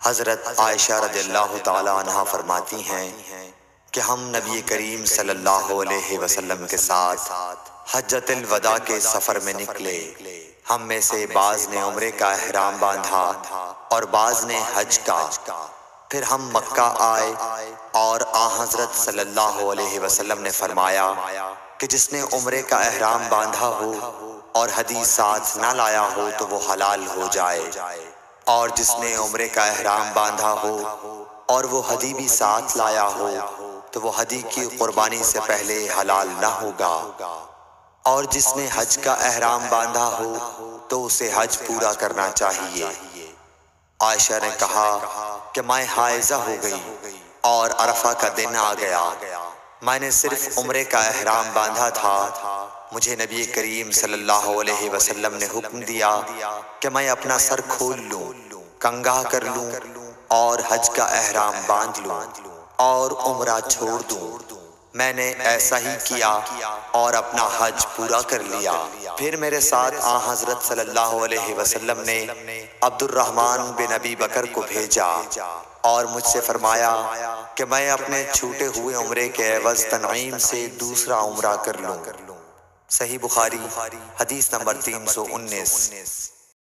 حضرت عائشہ رضی اللہ تعالی عنہا فرماتی ہیں کہ ہم نبی کریم صلی اللہ علیہ وسلم کے ساتھ حجۃ الوداع کے سفر میں نکلے۔ ہم میں سے بعض نے عمرے کا احرام باندھا اور بعض نے حج کا۔ پھر ہم مکہ آئے اور حضرت صلی اللہ علیہ وسلم نے فرمایا کہ جس نے عمرے کا احرام باندھا ہو اور ہدی ساتھ نہ لایا ہو تو وہ حلال ہو جائے، اور جس نے عمرے کا احرام باندھا ہو اور وہ ہدی بھی ساتھ لایا ہو تو وہ ہدی کی قربانی سے پہلے حلال نہ ہوگا، اور جس نے حج کا احرام باندھا ہو تو اسے حج پورا کرنا چاہیے۔ عائشہ نے کہا کہ میں حائضہ ہو گئی اور عرفہ کا دن آ گیا، میں نے صرف عمرے کا احرام باندھا تھا، مجھے نبی کریم صلی اللہ علیہ وسلم نے حکم دیا کہ میں اپنا سر کھول لوں، کنگھا کر لوں اور حج کا احرام باندھ لوں اور عمرہ چھوڑ دوں۔ میں نے ایسا ہی کیا اور اپنا حج پورا کر لیا۔ پھر میرے ساتھ حضرت صلی اللہ علیہ وسلم نے عبد الرحمن بن ابی بکر کو بھیجا اور مجھ سے فرمایا کہ میں اپنے چھوٹے ہوئے عمرے کے عوض تنعیم سے دوسرا عمرہ کر لوں۔ صحیح بخاری حدیث نمبر 319۔